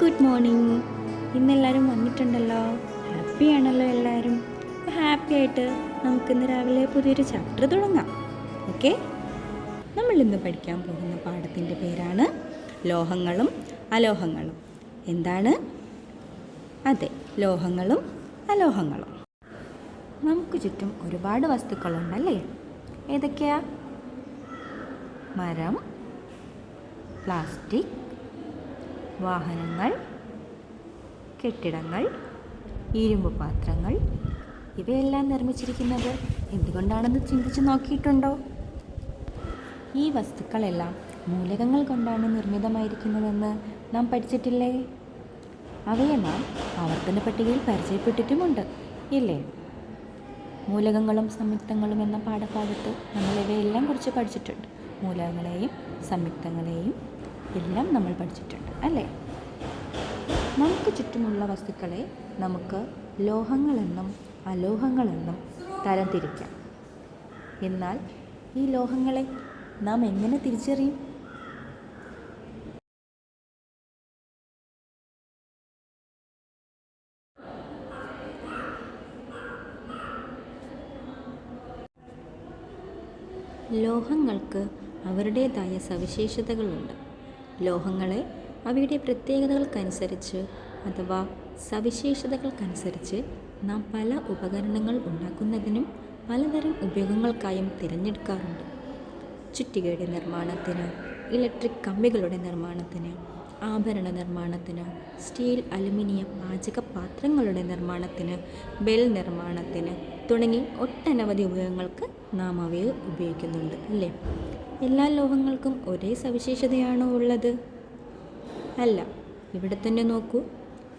Good morning. ഇന്നെല്ലാവരും വന്നിട്ടുണ്ടല്ലോ, ഹാപ്പിയാണല്ലോ എല്ലാവരും. അപ്പോൾ ഹാപ്പി ആയിട്ട് നമുക്കിന്ന് രാവിലെ പുതിയൊരു ചാപ്റ്റർ തുടങ്ങാം. ഓക്കെ, നമ്മളിന്ന് പഠിക്കാൻ പോകുന്ന പാഠത്തിൻ്റെ പേരാണ് ലോഹങ്ങളും അലോഹങ്ങളും. എന്താണ്? അതെ, ലോഹങ്ങളും അലോഹങ്ങളും. നമുക്ക് ചുറ്റും ഒരുപാട് വസ്തുക്കളുണ്ടല്ലേ? ഏതൊക്കെയാ? മരം, പ്ലാസ്റ്റിക്, വാഹനങ്ങൾ, കെട്ടിടങ്ങൾ, ഇരുമ്പ് പാത്രങ്ങൾ. ഇവയെല്ലാം നിർമ്മിച്ചിരിക്കുന്നത് എന്തുകൊണ്ടാണെന്ന് ചിന്തിച്ച് നോക്കിയിട്ടുണ്ടോ? ഈ വസ്തുക്കളെല്ലാം മൂലകങ്ങൾ കൊണ്ടാണ് നിർമ്മിതമായിരിക്കുന്നതെന്ന് നാം പഠിച്ചിട്ടില്ലേ? അവയെ നാം ആവർത്തന പട്ടികയിൽ പരിചയപ്പെട്ടിട്ടുമുണ്ട്, ഇല്ലേ? മൂലകങ്ങളും സംയുക്തങ്ങളും എന്ന പാഠഭാഗത്ത് നമ്മൾ ഇവയെല്ലാം കുറിച്ച് പഠിച്ചിട്ടുണ്ട്. മൂലകങ്ങളെയും സംയുക്തങ്ങളെയും എല്ലാം നമ്മൾ പഠിച്ചിട്ടുണ്ട്, അല്ലേ? നമുക്ക് ചുറ്റുമുള്ള വസ്തുക്കളെ നമുക്ക് ലോഹങ്ങളെന്നും അലോഹങ്ങളെന്നും തരംതിരിക്കാം. എന്നാൽ ഈ ലോഹങ്ങളെ നാം എങ്ങനെ തിരിച്ചറിയും? ലോഹങ്ങൾക്ക് അവരുടേതായ സവിശേഷതകളുണ്ട്. ലോഹങ്ങളെ അവയുടെ പ്രത്യേകതകൾക്കനുസരിച്ച് അഥവാ സവിശേഷതകൾക്കനുസരിച്ച് നാം പല ഉപകരണങ്ങൾ ഉണ്ടാക്കുന്നതിനും പലതരം ഉപയോഗങ്ങൾക്കായും തിരഞ്ഞെടുക്കാറുണ്ട്. ചുറ്റികയുടെ നിർമ്മാണത്തിന്, ഇലക്ട്രിക് കമ്പികളുടെ നിർമ്മാണത്തിന്, ആഭരണ നിർമ്മാണത്തിന്, സ്റ്റീൽ, അലുമിനിയം, പാചകപാത്രങ്ങളുടെ നിർമ്മാണത്തിന്, ബെൽ നിർമ്മാണത്തിന് തുടങ്ങി ഒട്ടനവധി ഉപയോഗങ്ങൾക്ക് നാം അവയെ ഉപയോഗിക്കുന്നുണ്ട്, അല്ലേ? എല്ലാ ലോഹങ്ങൾക്കും ഒരേ സവിശേഷതയാണോ ഉള്ളത്? അല്ല. ഇവിടെ തന്നെ നോക്കൂ,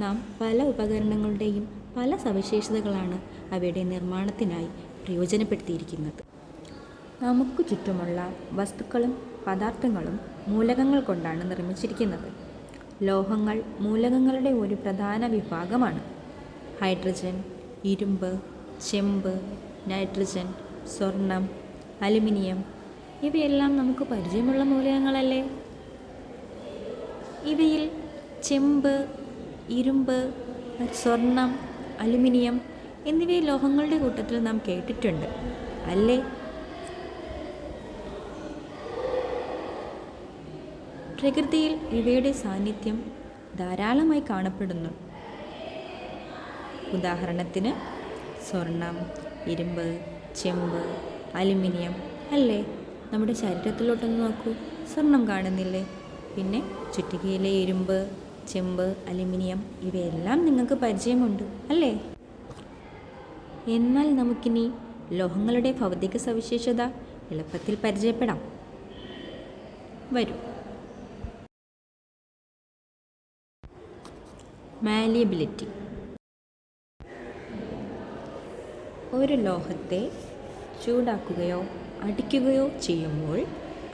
നാം പല ഉപകരണങ്ങളുടെയും പല സവിശേഷതകളാണ് അവയുടെ നിർമ്മാണത്തിനായി പ്രയോജനപ്പെടുത്തിയിരിക്കുന്നത്. നമുക്ക് ചുറ്റുമുള്ള വസ്തുക്കളും പദാർത്ഥങ്ങളും മൂലകങ്ങൾ കൊണ്ടാണ് നിർമ്മിച്ചിരിക്കുന്നത്. ലോഹങ്ങൾ മൂലകങ്ങളുടെ ഒരു പ്രധാന വിഭാഗമാണ്. ഹൈഡ്രജൻ, ഇരുമ്പ്, ചെമ്പ്, നൈട്രജൻ, സ്വർണം, അലുമിനിയം ഇവയെല്ലാം നമുക്ക് പരിചയമുള്ള മൂലകങ്ങളല്ലേ? ഇവയിൽ ചെമ്പ്, ഇരുമ്പ്, സ്വർണം, അലുമിനിയം എന്നിവയെ ലോഹങ്ങളുടെ കൂട്ടത്തിൽ നാം കേട്ടിട്ടുണ്ട്, അല്ലേ? പ്രകൃതിയിൽ ഇവയുടെ സാന്നിധ്യം ധാരാളമായി കാണപ്പെടുന്നു. ഉദാഹരണത്തിന് സ്വർണം, ഇരുമ്പ്, ചെമ്പ്, അലുമിനിയം, അല്ലേ? നമ്മുടെ ശരീരത്തിലോട്ടൊന്ന് നോക്കൂ, സ്വർണം കാണുന്നില്ലേ? പിന്നെ ചുറ്റികയിലെ ഇരുമ്പ്, ചെമ്പ്, അലുമിനിയം ഇവയെല്ലാം നിങ്ങൾക്ക് പരിചയമുണ്ട്, അല്ലേ? എന്നാൽ നമുക്കിനി ലോഹങ്ങളുടെ ഭൗതിക സവിശേഷത എളുപ്പത്തിൽ പരിചയപ്പെടാം. വരൂ. മാലിയബിലിറ്റി. ഒരു ലോഹത്തെ ചൂടാക്കുകയോ അടിക്കുകയോ ചെയ്യുമ്പോൾ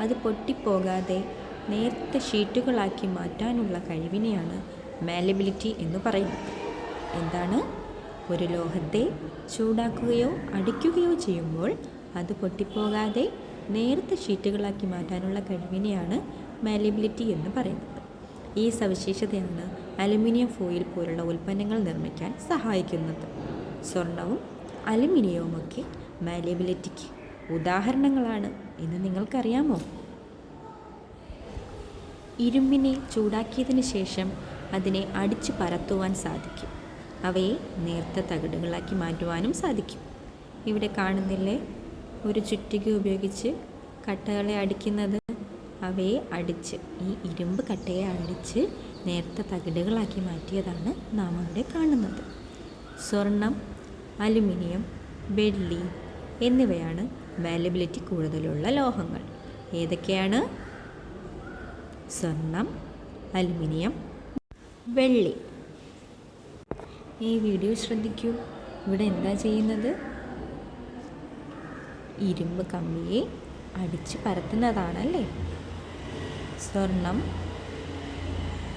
അത് പൊട്ടിപ്പോകാതെ നേർത്ത ഷീറ്റുകളാക്കി മാറ്റാനുള്ള കഴിവിനെയാണ് മാലിയബിലിറ്റി എന്ന് പറയുന്നത്. എന്താണ്? ഒരു ലോഹത്തെ ചൂടാക്കുകയോ അടിക്കുകയോ ചെയ്യുമ്പോൾ അത് പൊട്ടിപ്പോകാതെ നേർത്ത ഷീറ്റുകളാക്കി മാറ്റാനുള്ള കഴിവിനെയാണ് മാലിയബിലിറ്റി എന്ന് പറയുന്നത്. ഈ സവിശേഷതയാണ് അലുമിനിയം ഫോയിൽ പോലുള്ള ഉൽപ്പന്നങ്ങൾ നിർമ്മിക്കാൻ സഹായിക്കുന്നത്. സ്വർണവും അലുമിനിയവുമൊക്കെ മാലിയബിലിറ്റിക്ക് ഉദാഹരണങ്ങളാണ് എന്ന് നിങ്ങൾക്കറിയാമോ? ഇരുമ്പിനെ ചൂടാക്കിയതിന് ശേഷം അതിനെ അടിച്ചു പരത്തുവാൻ സാധിക്കും. അവയെ നേർത്ത തകിടുകളാക്കി മാറ്റുവാനും സാധിക്കും. ഇവിടെ കാണുന്നില്ലേ, ഒരു ചുറ്റിക ഉപയോഗിച്ച് കട്ടകളെ അടിക്കുന്നത്? അവയെ അടിച്ച്, ഈ ഇരുമ്പ് കട്ടയെ അടിച്ച് നേർത്ത തകിടുകളാക്കി മാറ്റിയതാണ് നാം അവിടെ കാണുന്നത്. സ്വർണം, അലുമിനിയം, വെള്ളി എന്നിവയാണ് മാലിയബിലിറ്റി കൂടുതലുള്ള ലോഹങ്ങൾ. ഏതൊക്കെയാണ്? സ്വർണം, അലുമിനിയം, വെള്ളി. ഈ വീഡിയോ ശ്രദ്ധിക്കൂ. ഇവിടെ എന്താ ചെയ്യുന്നത്? ഇരുമ്പ് കമ്പിയെ അടിച്ച് പരത്തുന്നതാണല്ലേ? സ്വർണം,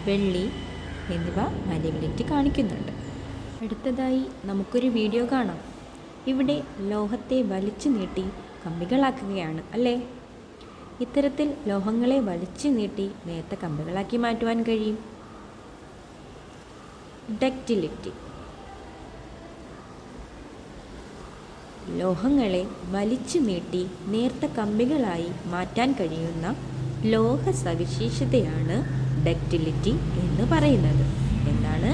വെള്ളി എന്നിവ മാലിയബിലിറ്റി കാണിക്കുന്നുണ്ട്. അടുത്തതായി നമുക്കൊരു വീഡിയോ കാണാം. ഇവിടെ ലോഹത്തെ വലിച്ചു നീട്ടി കമ്പികളാക്കുകയാണ്, അല്ലേ? ഇത്തരത്തിൽ ലോഹങ്ങളെ വലിച്ചു നീട്ടി നേർത്ത കമ്പികളാക്കി മാറ്റുവാൻ കഴിയും. ഡക്റ്റിലിറ്റി. ലോഹങ്ങളെ വലിച്ചു നീട്ടി നേർത്ത കമ്പികളായി മാറ്റാൻ കഴിയുന്ന ലോഹ സവിശേഷതയാണ് ഡക്റ്റിലിറ്റി എന്ന് പറയുന്നത്. എന്താണ്?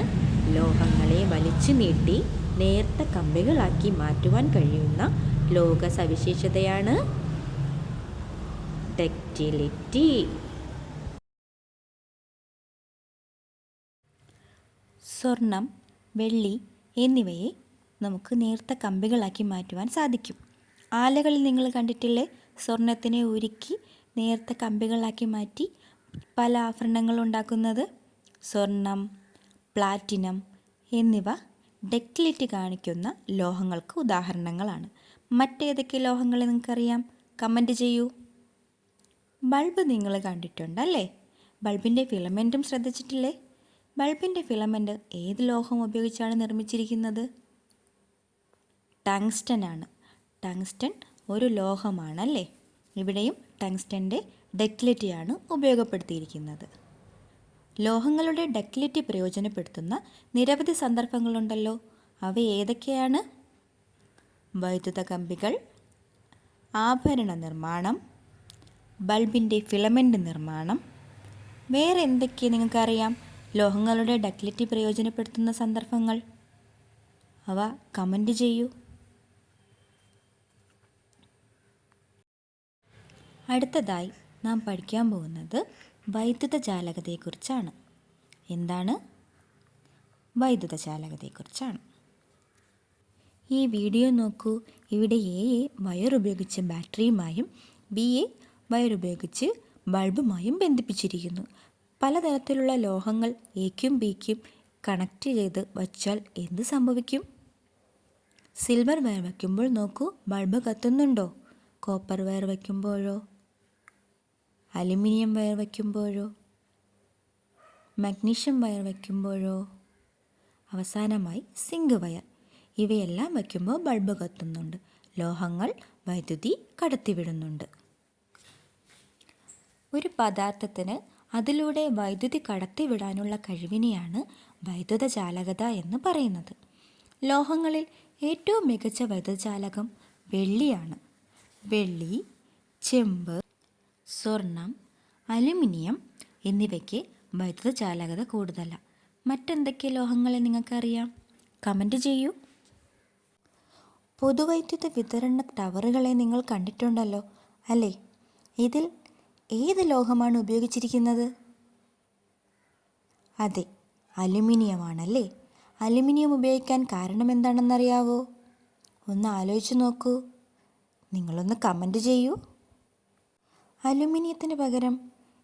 ലോഹങ്ങളെ വലിച്ചു നീട്ടി നേർത്ത കമ്പികളാക്കി മാറ്റുവാൻ കഴിയുന്ന ലോഹ സവിശേഷതയാണ് ഡക്റ്റിലിറ്റി. സ്വർണം, വെള്ളി എന്നിവയെ നമുക്ക് നേർത്ത കമ്പികളാക്കി മാറ്റുവാൻ സാധിക്കും. ആലകളിൽ നിങ്ങൾ കണ്ടിട്ടില്ലേ? സ്വർണത്തിനെ ഉരുക്കി നേർത്ത കമ്പികളാക്കി മാറ്റി പല ആഭരണങ്ങൾ ഉണ്ടാക്കുന്നത്. സ്വർണം, പ്ലാറ്റിനം എന്നിവ ഡക്റ്റിലിറ്റി കാണിക്കുന്ന ലോഹങ്ങൾക്ക് ഉദാഹരണങ്ങളാണ്. മറ്റേതൊക്കെ ലോഹങ്ങൾ നിങ്ങൾക്കറിയാം? കമൻറ്റ് ചെയ്യൂ. ബൾബ് നിങ്ങൾ കണ്ടിട്ടുണ്ടല്ലേ? ബൾബിൻ്റെ ഫിലമെൻറ്റും ശ്രദ്ധിച്ചിട്ടില്ലേ? ബൾബിൻ്റെ ഫിലമെൻറ്റ് ഏത് ലോഹം ഉപയോഗിച്ചാണ് നിർമ്മിച്ചിരിക്കുന്നത്? ടങ്സ്റ്റൺ ആണ്. ടങ്സ്റ്റൺ ഒരു ലോഹമാണല്ലേ? ഇവിടെയും ടങ്സ്റ്റൻ്റെ ഡക്റ്റിലിറ്റിയാണ് ഉപയോഗപ്പെടുത്തിയിരിക്കുന്നത്. ലോഹങ്ങളുടെ ഡക്റ്റിലിറ്റി പ്രയോജനപ്പെടുത്തുന്ന നിരവധി സന്ദർഭങ്ങളുണ്ടല്ലോ. അവ ഏതൊക്കെയാണ്? വൈദ്യുത കമ്പികൾ, ആഭരണ നിർമ്മാണം, ബൾബിൻ്റെ ഫിലമെൻ്റ് നിർമ്മാണം. വേറെ എന്തൊക്കെ നിങ്ങൾക്കറിയാം ലോഹങ്ങളുടെ ഡക്റ്റിലിറ്റി പ്രയോജനപ്പെടുത്തുന്ന സന്ദർഭങ്ങൾ? അവ കമൻറ്റ് ചെയ്യൂ. അടുത്തതായി നാം പഠിക്കാൻ പോകുന്നത് വൈദ്യുത ചാലകതയെക്കുറിച്ചാണ്. എന്താണ്? വൈദ്യുത ചാലകതയെക്കുറിച്ചാണ്. ഈ വീഡിയോ നോക്കൂ. ഇവിടെ എ വയർ ഉപയോഗിച്ച് ബാറ്ററിയുമായും ബി വയർ ഉപയോഗിച്ച് ബൾബുമായും ബന്ധിപ്പിച്ചിരിക്കുന്നു. പലതരത്തിലുള്ള ലോഹങ്ങൾ എക്കും ബിക്കും കണക്ട് ചെയ്ത് വച്ചാൽ എന്ത് സംഭവിക്കും? സിൽവർ വയർ വയ്ക്കുമ്പോൾ നോക്കൂ, ബൾബ് കത്തുന്നുണ്ടോ? കോപ്പർ വയർ വയ്ക്കുമ്പോഴോ? അലുമിനിയം വയർ വയ്ക്കുമ്പോഴോ? മഗ്നീഷ്യം വയർ വയ്ക്കുമ്പോഴോ? അവസാനമായി സിങ്ക് വയർ. ഇവയെല്ലാം വയ്ക്കുമ്പോൾ ബൾബ് കത്തുന്നുണ്ട്. ലോഹങ്ങൾ വൈദ്യുതി കടത്തിവിടുന്നുണ്ട്. ഒരു പദാർത്ഥത്തിന് അതിലൂടെ വൈദ്യുതി കടത്തിവിടാനുള്ള കഴിവിനെയാണ് വൈദ്യുത ചാലകത എന്ന് പറയുന്നത്. ലോഹങ്ങളിൽ ഏറ്റവും മികച്ച വൈദ്യുത ചാലകം വെള്ളിയാണ്. വെള്ളി, ചെമ്പ്, സ്വർണം, അലുമിനിയം എന്നിവയ്ക്ക് വൈദ്യുത ചാലകത കൂടുതലാണ്. മറ്റെന്തൊക്കെ ലോഹങ്ങളെ നിങ്ങൾക്കറിയാം? കമൻറ്റ് ചെയ്യൂ. പൊതുവൈദ്യുത വിതരണ ടവറുകളെ നിങ്ങൾ കണ്ടിട്ടുണ്ടല്ലോ അല്ലേ? ഇതിൽ ഏത് ലോഹമാണ് ഉപയോഗിച്ചിരിക്കുന്നത്? അതെ, അലുമിനിയമാണല്ലേ. അലുമിനിയം ഉപയോഗിക്കാൻ കാരണം എന്താണെന്നറിയാവോ? ഒന്ന് ആലോചിച്ച് നോക്കൂ. നിങ്ങളൊന്ന് കമൻറ്റ് ചെയ്യൂ. അലുമിനിയത്തിന് പകരം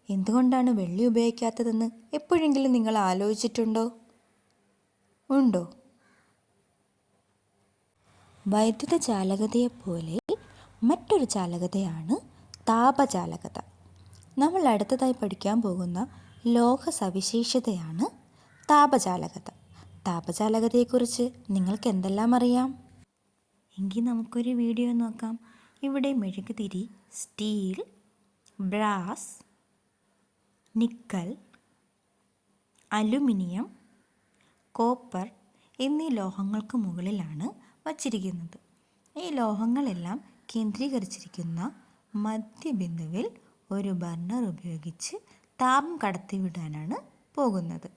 എന്തുകൊണ്ടാണ് വെള്ളി ഉപയോഗിക്കാത്തതെന്ന് എപ്പോഴെങ്കിലും നിങ്ങൾ ആലോചിച്ചിട്ടുണ്ടോ? ഉണ്ടോ? വൈദ്യുത ചാലകതയെപ്പോലെ മറ്റൊരു ചാലകതയാണ് താപചാലകത. നമ്മൾ അടുത്തതായി പഠിക്കാൻ പോകുന്ന ലോഹ സവിശേഷതയാണ് താപചാലകത. താപചാലകതയെക്കുറിച്ച് നിങ്ങൾക്ക് എന്തെല്ലാം അറിയാം? എങ്കിൽ നമുക്കൊരു വീഡിയോ നോക്കാം. ഇവിടെ മെഴുകുതിരി, steel, brass, nickel, aluminium, copper എന്നീ ലോഹങ്ങൾക്ക് മുകളിലാണ് വച്ചിരിക്കുന്നത്. ഈ ലോഹങ്ങളെല്ലാം കേന്ദ്രീകരിച്ചിരിക്കുന്ന മധ്യബിന്ദുവിൽ ഒരു ബർണർ ഉപയോഗിച്ച് താപം കടത്തിവിടാനാണ് പോകുന്നത്.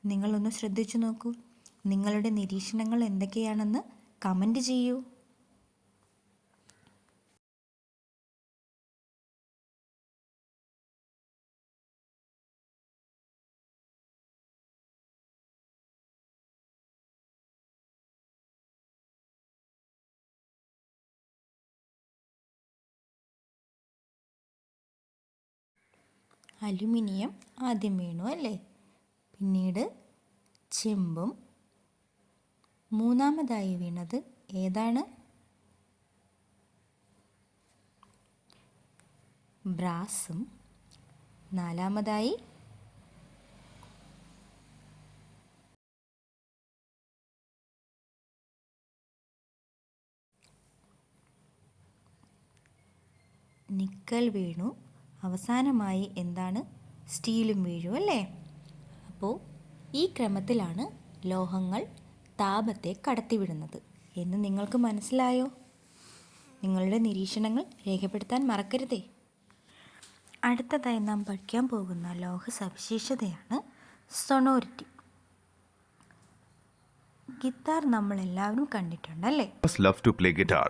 നിങ്ങളൊന്ന് ശ്രദ്ധിച്ചു നോക്കൂ. നിങ്ങളുടെ നിരീക്ഷണങ്ങൾ എന്തൊക്കെയാണെന്ന് കമൻറ്റ് ചെയ്യൂ. അലുമിനിയം ആദ്യം വീണു അല്ലേ? പിന്നീട് ചെമ്പും, മൂന്നാമതായി വീണത് ഏതാണ്? ബ്രാസും, നാലാമതായി നിക്കൽ വീണു. അവസാനമായി എന്താണ്? സ്റ്റീലും വീഴും അല്ലേ? അപ്പോൾ ഈ ക്രമത്തിലാണ് ലോഹങ്ങൾ താപത്തെ കടത്തിവിടുന്നത് എന്ന് നിങ്ങൾക്ക് മനസ്സിലായോ? നിങ്ങളുടെ നിരീക്ഷണങ്ങൾ രേഖപ്പെടുത്താൻ മറക്കരുതേ. അടുത്തതായി നാം പഠിക്കാൻ പോകുന്ന ലോഹ സവിശേഷതയാണ് സൊണോരിറ്റി. ഗിത്താർ നമ്മൾ എല്ലാവരും കണ്ടിട്ടുണ്ടല്ലേ? Love to play guitar.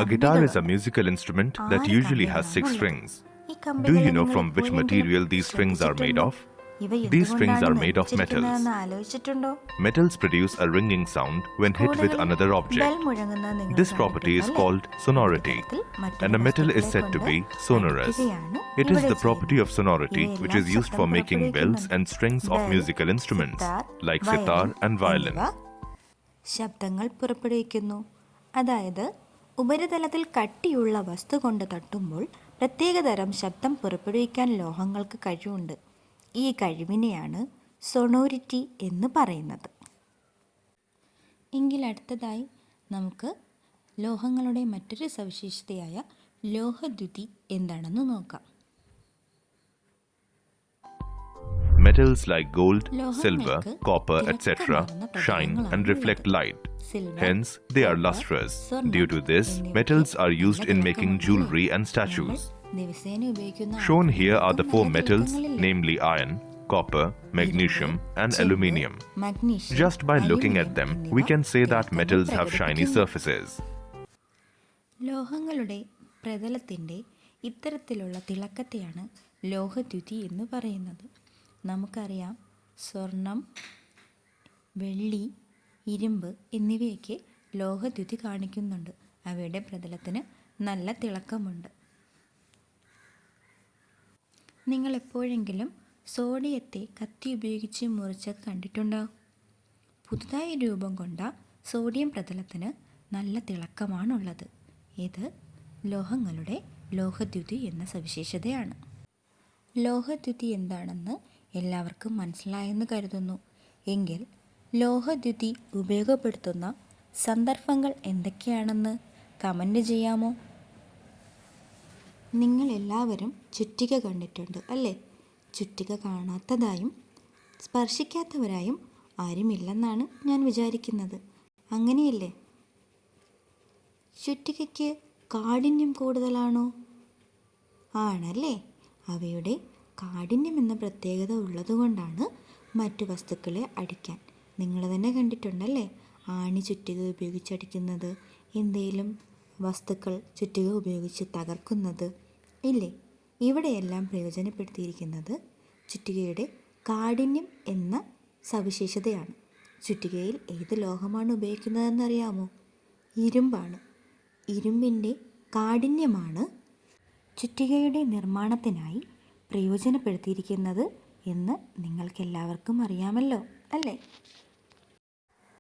A guitar is a musical instrument that usually has 6 strings. Do you know from which material these strings are made of? These strings are made of metals. ആലോചിച്ചിട്ടുണ്ടോ? Metals produce a ringing sound when hit with another object. This property is called sonority, and a metal is said to be sonorous. It is the property of sonority which is used for making bells and strings of musical instruments like sitar and violin. ശബ്ദങ്ങൾ പുറപ്പെടുവിക്കുന്നു. അതായത് ഉപരിതലത്തിൽ കട്ടിയുള്ള വസ്തു കൊണ്ട് തട്ടുമ്പോൾ പ്രത്യേകതരം ശബ്ദം പുറപ്പെടുവിക്കാൻ ലോഹങ്ങൾക്ക് കഴിവുണ്ട്. ഈ കഴിവിനെയാണ് സൊണോരിറ്റി എന്ന് പറയുന്നത്. എങ്കിൽ അടുത്തതായി നമുക്ക് ലോഹങ്ങളുടെ മറ്റൊരു സവിശേഷതയായ ലോഹദ്യുതി എന്താണെന്ന് നോക്കാം. Metals like gold, silver, copper, etc. shine and reflect light. Hence, they are lustrous. Due to this, metals are used in making jewelry and statues. Shown here are the 4 metals, namely iron, copper, magnesium, and aluminium. Just by looking at them, we can say that metals have shiny surfaces. ലോഹങ്ങളുടെ പ്രതലത്തിൻ്റെ ഇത്തരത്തിലുള്ള തിളക്കത്തെയാണ് ലോഹദ്യുതി എന്ന് പറയുന്നത്. നമുക്കറിയാം, സ്വർണം, വെള്ളി, ഇരുമ്പ് എന്നിവയൊക്കെ ലോഹദ്യുതി കാണിക്കുന്നുണ്ട്. അവയുടെ പ്രതലത്തിന് നല്ല തിളക്കമുണ്ട്. നിങ്ങൾ എപ്പോഴെങ്കിലും സോഡിയത്തെ കത്തി ഉപയോഗിച്ച് മുറിച്ചത് കണ്ടിട്ടുണ്ടോ? പുതുതായി രൂപം കൊണ്ട സോഡിയം പ്രതലത്തിന് നല്ല തിളക്കമാണുള്ളത്. ഇത് ലോഹങ്ങളുടെ ലോഹദ്യുതി എന്ന സവിശേഷതയാണ്. ലോഹദ്യുതി എന്താണെന്ന് എല്ലാവർക്കും മനസ്സിലായെന്ന് കരുതുന്നു. എങ്കിൽ ലോഹദ്യുതി ഉപയോഗപ്പെടുത്തുന്ന സന്ദർഭങ്ങൾ എന്തൊക്കെയാണെന്ന് കമൻറ്റ് ചെയ്യാമോ? നിങ്ങളെല്ലാവരും ചുറ്റിക കണ്ടിട്ടുണ്ട് അല്ലേ? ചുറ്റിക കാണാത്തതായും സ്പർശിക്കാത്തവരായും ആരുമില്ലെന്നാണ് ഞാൻ വിചാരിക്കുന്നത്. അങ്ങനെയല്ലേ? ചുറ്റികയ്ക്ക് കാഠിന്യം കൂടുതലാണോ? ആണല്ലേ? അവയുടെ കാഠിന്യം എന്ന പ്രത്യേകത ഉള്ളതുകൊണ്ടാണ് മറ്റു വസ്തുക്കളെ അടിക്കാൻ. നിങ്ങൾ തന്നെ കണ്ടിട്ടുണ്ടല്ലേ ആണി ചുറ്റിക ഉപയോഗിച്ചടിക്കുന്നത്, എന്തെങ്കിലും വസ്തുക്കൾ ചുറ്റിക ഉപയോഗിച്ച് തകർക്കുന്നത് ഇല്ലേ? ഇവിടെയെല്ലാം പ്രയോജനപ്പെടുത്തിയിരിക്കുന്നത് ചുറ്റികയുടെ കാഠിന്യം എന്ന സവിശേഷതയാണ്. ചുറ്റികയിൽ ഏത് ലോഹമാണ് ഉപയോഗിക്കുന്നതെന്നറിയാമോ? ഇരുമ്പാണ്. ഇരുമ്പിൻ്റെ കാഠിന്യമാണ് ചുറ്റികയുടെ നിർമ്മാണത്തിനായി പ്രയോജനപ്പെടുത്തിയിരിക്കുന്നത് എന്ന് നിങ്ങൾക്കെല്ലാവർക്കും അറിയാമല്ലോ അല്ലേ?